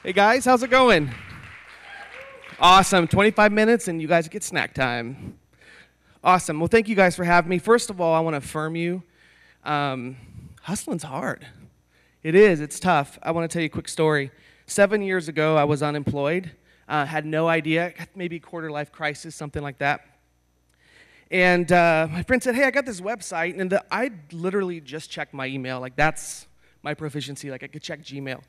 Hey guys, how's it going? Awesome, 25 minutes and you guys get snack time. Awesome, well thank you guys for having me. First of all, I want to affirm you. Hustling's hard. It is, it's tough. I want to tell you a quick story. 7 years ago, I was unemployed, had no idea, maybe quarter life crisis, something like that. And my friend said, hey, I got this website, and I literally just checked my email. Like, that's my proficiency. Like, I could check Gmail.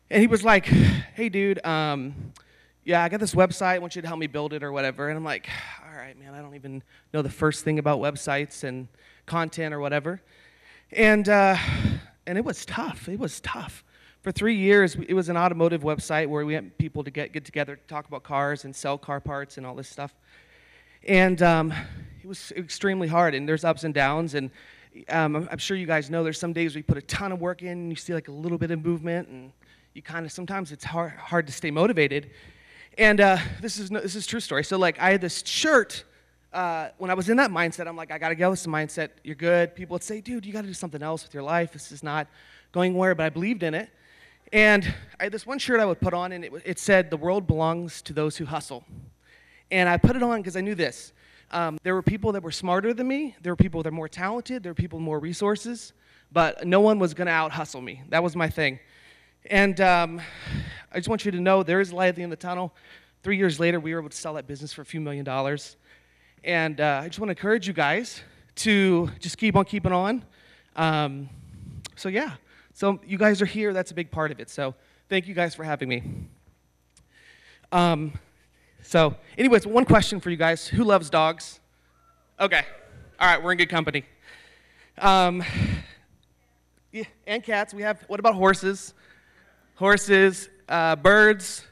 And he was like, hey, dude, yeah, I got this website. I want you to help me build it or whatever. And I'm like, all right, man, I don't even know the first thing about websites and content or whatever. And it was tough. It was tough. For 3 years, it was an automotive website where we had people to get together to talk about cars and sell car parts and all this stuff. And it was extremely hard, and there's ups and downs. And I'm sure you guys know there's some days where you put a ton of work in, and you see like a little bit of movement, and you kind of, sometimes it's hard to stay motivated. And this is true story. So like I had this shirt, when I was in that mindset, I'm like, I gotta go with some mindset, you're good. People would say, dude, you gotta do something else with your life. This is not going anywhere, but I believed in it. And I had this one shirt I would put on, and it said, the world belongs to those who hustle. And I put it on because I knew this. There were people that were smarter than me. There were people that were more talented. There were people with more resources. But no one was going to out-hustle me. That was my thing. And I just want you to know there is light at the end of the tunnel. 3 years later, we were able to sell that business for a few $1,000,000. And I just want to encourage you guys to just keep on keeping on. So yeah, so you guys are here. That's a big part of it. So thank you guys for having me. So anyways, one question for you guys. Who loves dogs? Okay. All right, we're in good company. Yeah, and cats. What about horses? Horses, birds.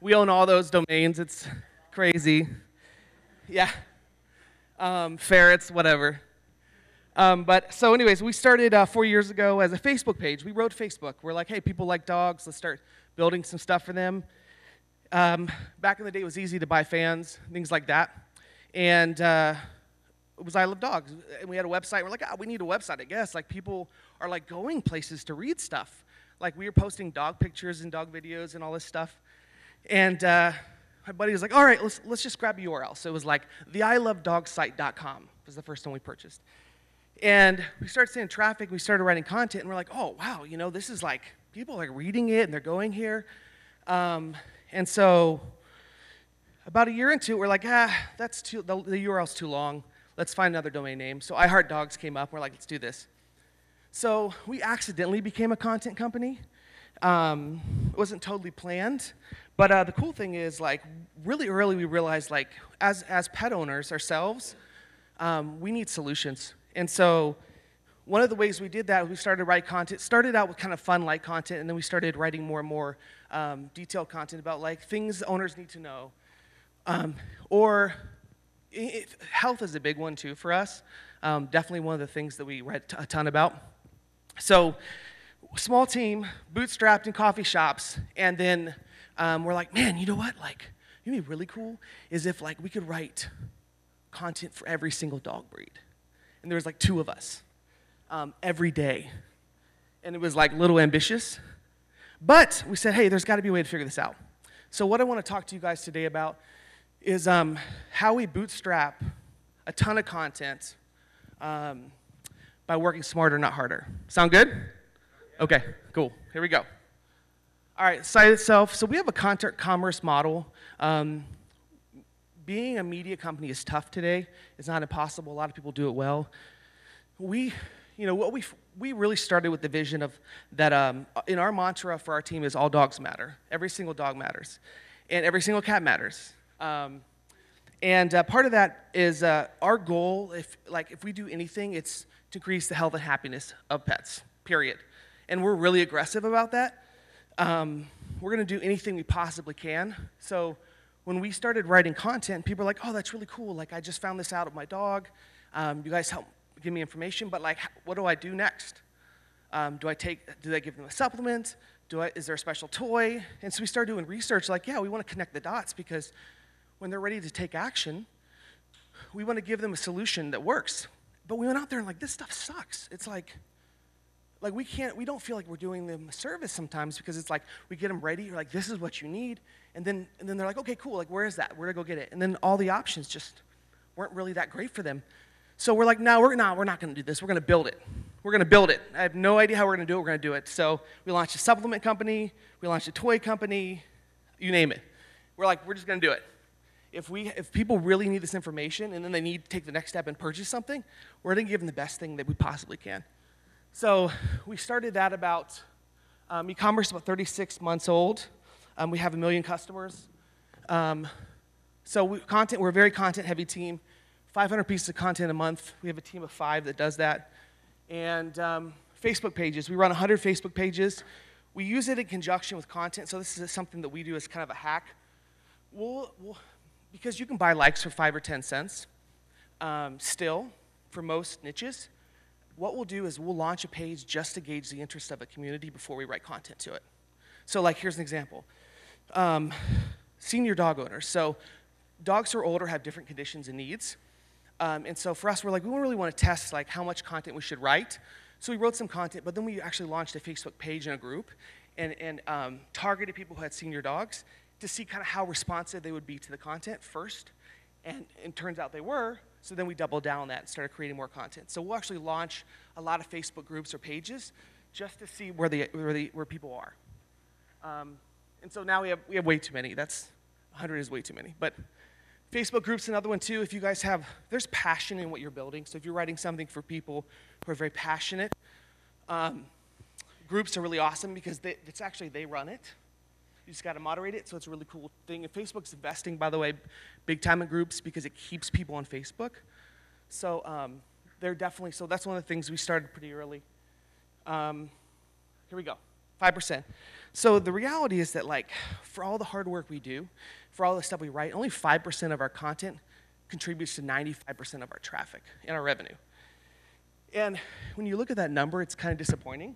We own all those domains. It's crazy. Yeah. Ferrets, whatever. But so anyways, we started 4 years ago as a Facebook page. We wrote Facebook. We're like, hey, people like dogs. Let's start building some stuff for them. Back in the day, it was easy to buy fans, things like that. And it was I Love Dogs. And we had a website. We're like, we need a website, I guess. Like, people are, like, going places to read stuff. Like, we were posting dog pictures and dog videos and all this stuff. And my buddy was like, all right, let's just grab a URL. So it was like, the ilovedogsite.com was the first one we purchased. And we started seeing traffic. We started writing content. And we're like, oh, wow, this is like, people are reading it, and they're going here. And so about a year into it, we're like, that's the URL's too long. Let's find another domain name. So I Heart Dogs came up. We're like, let's do this. So we accidentally became a content company. It wasn't totally planned. But the cool thing is, like, really early we realized, like, as pet owners ourselves, we need solutions. And so one of the ways we did that, we started to write content. Started out with kind of fun, light content, and then we started writing more and more detailed content about like things owners need to know. Health is a big one too for us. Definitely one of the things that we read a ton about. So small team, bootstrapped in coffee shops, and then we're like, man, you know what? Like, it'd be really cool is if like we could write content for every single dog breed. And there was like 2 of us. Every day. And it was like a little ambitious. But we said, hey, there's got to be a way to figure this out. So what I want to talk to you guys today about is how we bootstrap a ton of content by working smarter, not harder. Sound good? Okay, cool. Here we go. All right, site itself. So we have a content commerce model. Being a media company is tough today. It's not impossible. A lot of people do it well. What we really started with the vision of that in our mantra for our team is all dogs matter. Every single dog matters. And every single cat matters. And part of that is our goal, if we do anything, it's to increase the health and happiness of pets, period. And we're really aggressive about that. We're going to do anything we possibly can. So when we started writing content, people were like, oh, that's really cool. Like, I just found this out of my dog. You guys help give me information, but like, what do I do next? Do I give them a supplement? Is there a special toy? And so we started doing research, like, yeah, we want to connect the dots because when they're ready to take action, we want to give them a solution that works. But we went out there and like, this stuff sucks. It's like, like we don't feel like we're doing them a service sometimes because it's like we get them ready, you're like, this is what you need, and then they're like, okay, cool, like where is that? Where to go get it? And then all the options just weren't really that great for them. So we're like, no, we're not going to do this. We're going to build it. We're going to build it. I have no idea how we're going to do it. We're going to do it. So we launched a supplement company. We launched a toy company. You name it. We're like, we're just going to do it. If people really need this information and then they need to take the next step and purchase something, we're going to give them the best thing that we possibly can. So we started that about e-commerce about 36 months old. We have 1 million customers. So we're a very content-heavy team. 500 pieces of content a month. We have a team of 5 that does that. And Facebook pages. We run 100 Facebook pages. We use it in conjunction with content. So this is something that we do as kind of a hack. Because you can buy likes for 5 or 10 cents, still, for most niches, what we'll do is we'll launch a page just to gauge the interest of a community before we write content to it. So like, here's an example. Senior dog owners. So dogs who are older have different conditions and needs. And so for us, we're like, we really want to test like how much content we should write. So we wrote some content, but then we actually launched a Facebook page and a group and targeted people who had senior dogs to see kind of how responsive they would be to the content first. And it turns out they were, so then we doubled down on that and started creating more content. So we'll actually launch a lot of Facebook groups or pages just to see where people are. And so now we have way too many. 100 is way too many. But Facebook groups, another one too. If you guys there's passion in what you're building. So if you're writing something for people who are very passionate, groups are really awesome because they run it. You just got to moderate it, so it's a really cool thing. And Facebook's investing, by the way, big time in groups because it keeps people on Facebook. So so that's one of the things we started pretty early. Here we go, 5%. So the reality is that like for all the hard work we do, for all the stuff we write, only 5% of our content contributes to 95% of our traffic and our revenue. And when you look at that number, it's kind of disappointing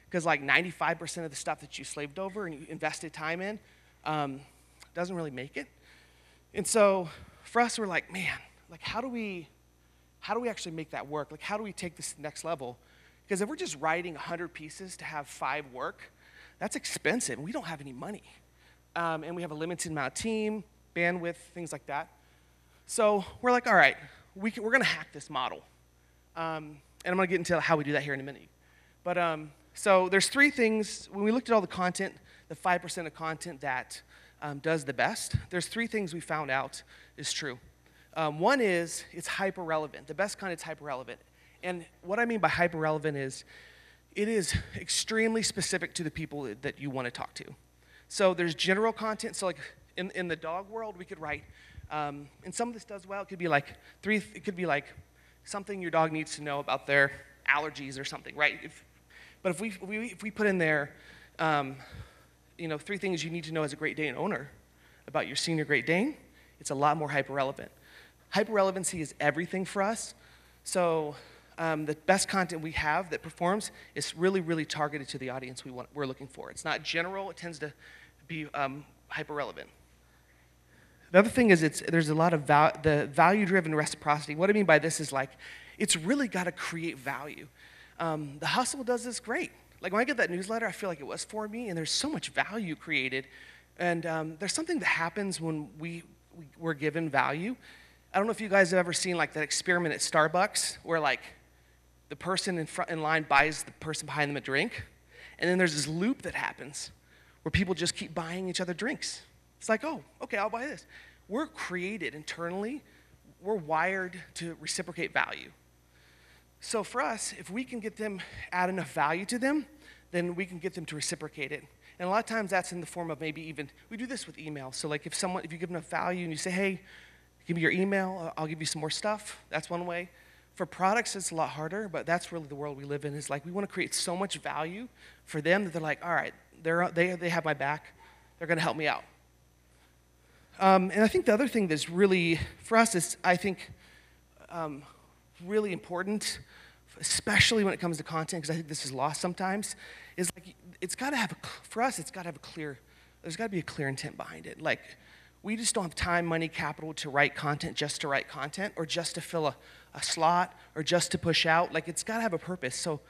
because like 95% of the stuff that you slaved over and you invested time in doesn't really make it. And so for us, we're like, man, like how do we actually make that work? Like how do we take this to the next level? Because if we're just writing 100 pieces to have 5 work, that's expensive. We don't have any money. And we have a limited amount of team, bandwidth, things like that. So we're like, all right, we're going to hack this model. And I'm going to get into how we do that here in a minute. But so there's 3 things. When we looked at all the content, the 5% of content that does the best, there's 3 things we found out is true. One is it's hyper-relevant. The best content's hyper-relevant. And what I mean by hyper-relevant is it is extremely specific to the people that you want to talk to. So there's general content. So like in the dog world, we could write, and some of this does well. It could be like it could be like something your dog needs to know about their allergies or something, right? But if we put in there, 3 things you need to know as a Great Dane owner about your senior Great Dane, it's a lot more hyper-relevant. Hyper-relevancy is everything for us. So the best content we have that performs is really, really targeted to the audience we're looking for. It's not general. It tends to be hyper-relevant. The other thing is there's a lot of the value-driven reciprocity. What I mean by this is like it's really got to create value. The Hustle does this great. Like when I get that newsletter, I feel like it was for me, and there's so much value created. And there's something that happens when we're given value. I don't know if you guys have ever seen like that experiment at Starbucks where like the person in line buys the person behind them a drink, and then there's this loop that happens where people just keep buying each other drinks. It's like, oh, okay, I'll buy this. We're created internally. We're wired to reciprocate value. So for us, if we can add enough value to them, then we can get them to reciprocate it. And a lot of times that's in the form of maybe even, we do this with email. So like if you give enough value and you say, hey, give me your email, I'll give you some more stuff. That's one way. For products, it's a lot harder, but that's really the world we live in. Is like we want to create so much value for them that they're like, all right, they have my back. They're going to help me out. And I think the other thing that's really, for us, is I think really important, especially when it comes to content, because I think this is lost sometimes, is like it's got to have there's got to be a clear intent behind it. Like we just don't have time, money, capital to write content just to write content or just to fill a slot or just to push out. Like it's got to have a purpose. So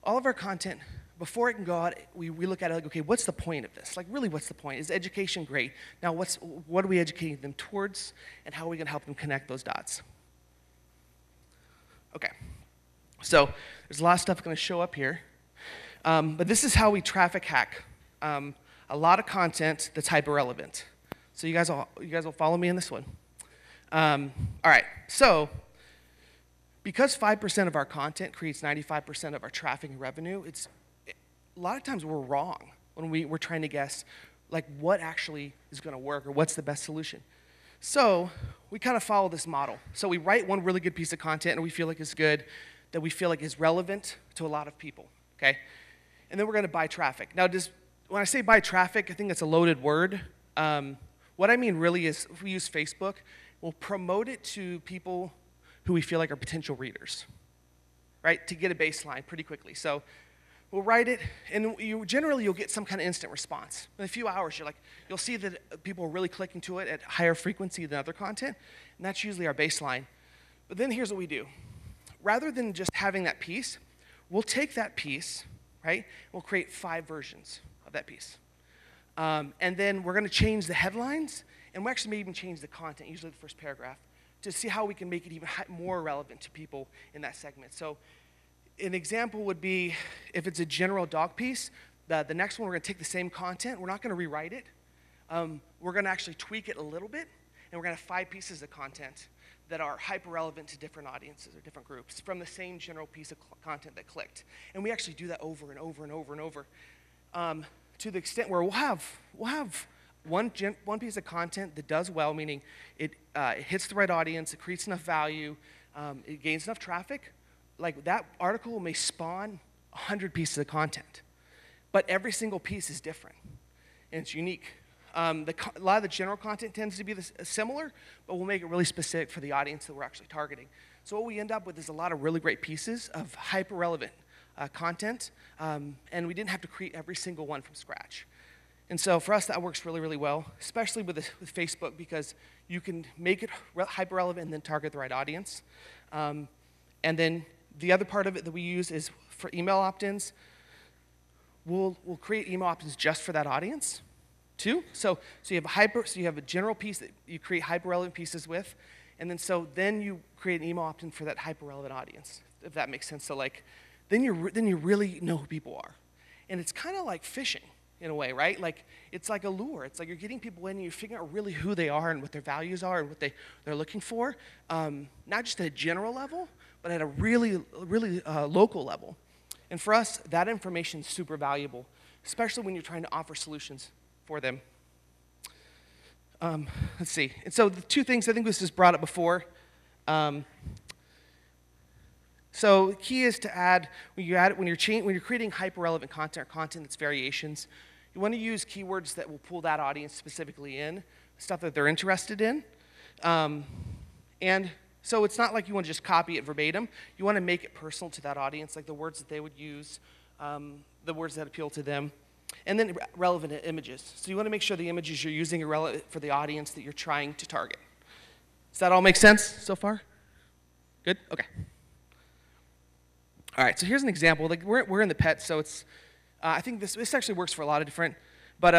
all of our content, before it can go out, we look at it like, okay, what's the point of this? Like, really, what's the point? Is education great? Now, what are we educating them towards, and how are we going to help them connect those dots? Okay, so there's a lot of stuff going to show up here, but this is how we traffic hack a lot of content that's hyper-relevant. So you guys will follow me in this one. All right, so because 5% of our content creates 95% of our traffic and revenue, a lot of times we're wrong when we're trying to guess like what actually is going to work or what's the best solution. So we kind of follow this model. So we write one really good piece of content and we feel like it's good, that we feel like is relevant to a lot of people, okay? And then we're going to buy traffic. Now, when I say buy traffic, I think that's a loaded word. What I mean really is if we use Facebook, we'll promote it to people who we feel like are potential readers, right? To get a baseline pretty quickly. So we'll write it, and generally you'll get some kind of instant response. In a few hours, you'll see that people are really clicking to it at higher frequency than other content, and that's usually our baseline. But then here's what we do. Rather than just having that piece, we'll take that piece, right? We'll create 5 versions of that piece. And then we're going to change the headlines, and we'll actually maybe even change the content, usually the first paragraph, to see how we can make it even more relevant to people in that segment. So an example would be if it's a general dog piece, the next one we're going to take the same content. We're not going to rewrite it. We're going to actually tweak it a little bit, and we're going to have 5 pieces of content that are hyper-relevant to different audiences or different groups from the same general piece of content that clicked. And we actually do that over and over and over and over to the extent where we'll have one piece of content that does well, meaning it hits the right audience, it creates enough value, it gains enough traffic. Like that article may spawn 100 pieces of content, but every single piece is different and it's unique. A lot of the general content tends to be similar, but we'll make it really specific for the audience that we're actually targeting. So what we end up with is a lot of really great pieces of hyper-relevant content, and we didn't have to create every single one from scratch. And so for us, that works really, really well, especially with Facebook, because you can make it hyper-relevant and then target the right audience. And then the other part of it that we use is for email opt-ins. We'll create email opt-ins just for that audience, too. So you have a general piece that you create hyper-relevant pieces with, and then you create an email opt-in for that hyper-relevant audience, if that makes sense. So then you really know who people are, and it's kind of like fishing in a way, right? Like it's like a lure. It's like you're getting people in and you're figuring out really who they are and what their values are and what they're looking for, not just at a general level, but at a really local level. And for us, that information is super valuable, especially when you're trying to offer solutions for them. Let's see. And so the 2 things, I think this was brought up before. So the key is to add, when you're creating hyper-relevant content or content that's variations, you want to use keywords that will pull that audience specifically in, stuff that they're interested in. And so it's not like you want to just copy it verbatim. You want to make it personal to that audience, like the words that they would use, the words that appeal to them, and then relevant images. So you want to make sure the images you're using are relevant for the audience that you're trying to target. Does that all make sense so far? Good? Okay. All right, so here's an example. Like we're in the pet, so it's, I think this actually works for a lot of different, but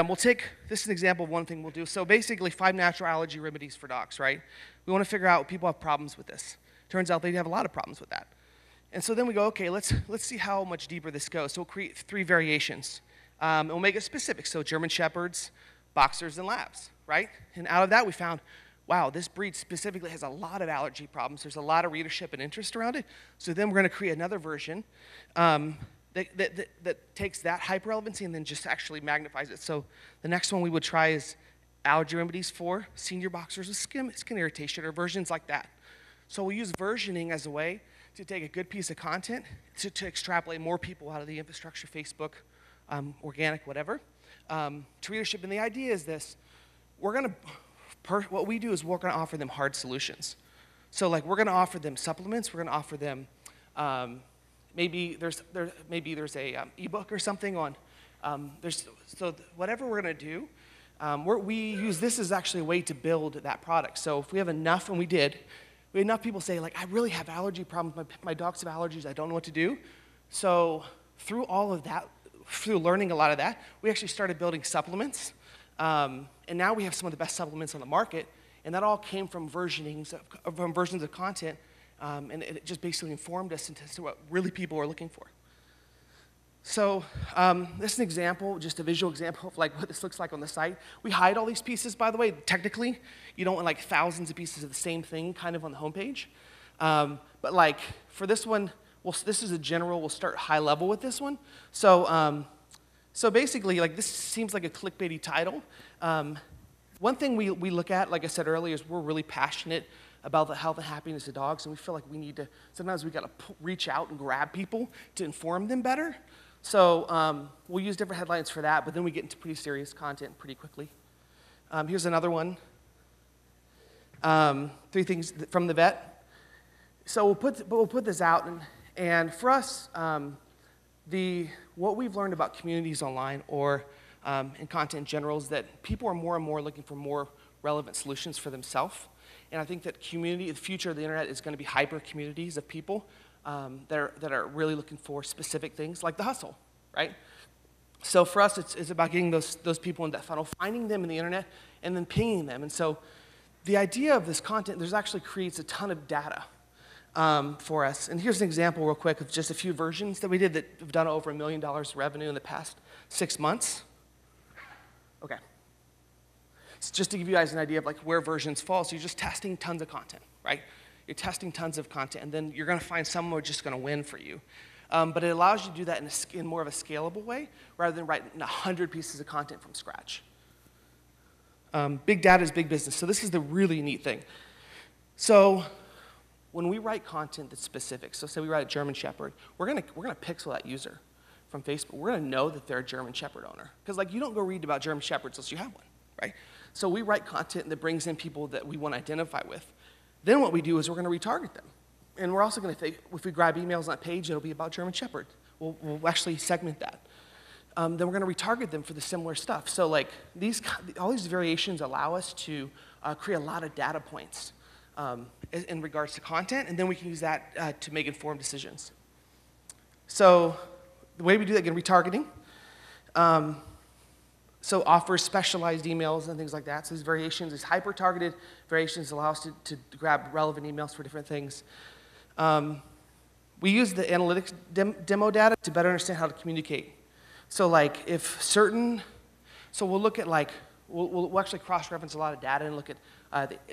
this is an example of one thing we'll do. So basically 5 natural allergy remedies for dogs, right? We want to figure out people have problems with this. Turns out they have a lot of problems with that. And so then we go, okay, let's see how much deeper this goes. So we'll create 3 variations. And we'll make it specific. So German Shepherds, Boxers, and Labs, right? And out of that we found, wow, this breed specifically has a lot of allergy problems. There's a lot of readership and interest around it. So then we're going to create another version that takes that hyper-relevancy and then just actually magnifies it. So the next one we would try is allergy remedies for senior boxers with skin irritation or versions like that. So we'll use versioning as a way to take a good piece of content to extrapolate more people out of the infrastructure, Facebook, organic, whatever, to readership. And the idea is this. What we do is we're going to offer them hard solutions. So like we're going to offer them supplements. We're going to offer them maybe there's a ebook or something on whatever we're going to do. We use this as actually a way to build that product. So if we have enough, and we had enough people say like, I really have allergy problems. My dogs have allergies. I don't know what to do. So through all of that, through learning a lot of that, we actually started building supplements. And now we have some of the best supplements on the market. And that all came from versions of content. And it just basically informed us into what really people are looking for. So this is an example, just a visual example of like what this looks like on the site. We hide all these pieces, by the way. Technically, you don't want like thousands of pieces of the same thing kind of on the homepage. But like for this one, this is a general. We'll start high level with this one. So basically, like this seems like a clickbaity title. One thing we look at, like I said earlier, is we're really passionate about the health and happiness of dogs, and we feel like we need to, sometimes we got to reach out and grab people to inform them better. So we'll use different headlines for that, but then we get into pretty serious content pretty quickly. Here's another one. 3 things from the vet. So we'll put this out, and for us, what we've learned about communities online or in content in general is that people are more and more looking for more relevant solutions for themselves. And I think that the future of the internet is going to be hyper communities of people that are really looking for specific things like the hustle, right? So for us, it's about getting those people in that funnel, finding them in the internet, and then pinging them. And so the idea of this content, there's actually creates a ton of data for us. And here's an example real quick of just a few versions that we did that have done over $1 million revenue in the past 6 months. Okay. So just to give you guys an idea of like where versions fall, so you're just testing tons of content, right? You're testing tons of content, and then you're going to find some who are just going to win for you. But it allows you to do that in more of a scalable way rather than writing 100 pieces of content from scratch. Big data is big business. So this is the really neat thing. So when we write content that's specific, so say we write a German Shepherd, we're going to pixel that user from Facebook. We're going to know that they're a German Shepherd owner. Because like you don't go read about German Shepherds unless you have one, right? So we write content that brings in people that we want to identify with. Then what we do is we're going to retarget them. And we're also going to, if we grab emails on that page, it'll be about German Shepherd. We'll actually segment that. Then we're going to retarget them for the similar stuff. So like all these variations allow us to create a lot of data points in regards to content, and then we can use that to make informed decisions. So the way we do that, again, retargeting. So offers specialized emails and things like that. So these variations, these hyper-targeted variations allow us to grab relevant emails for different things. We use the analytics demo data to better understand how to communicate. So like so we'll look at like, we'll actually cross-reference a lot of data and look at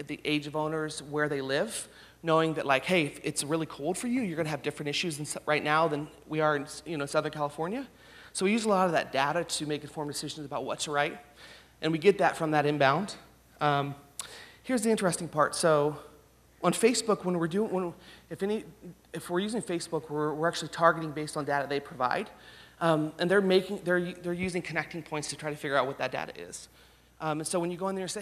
the age of owners, where they live, knowing that like, hey, if it's really cold for you, you're gonna have different issues right now than we are in Southern California. So we use a lot of that data to make informed decisions about what to write, and we get that from that inbound. Here's the interesting part. So on Facebook, if we're using Facebook, we're actually targeting based on data they provide, and they're using connecting points to try to figure out what that data is. And so when you go in there and say,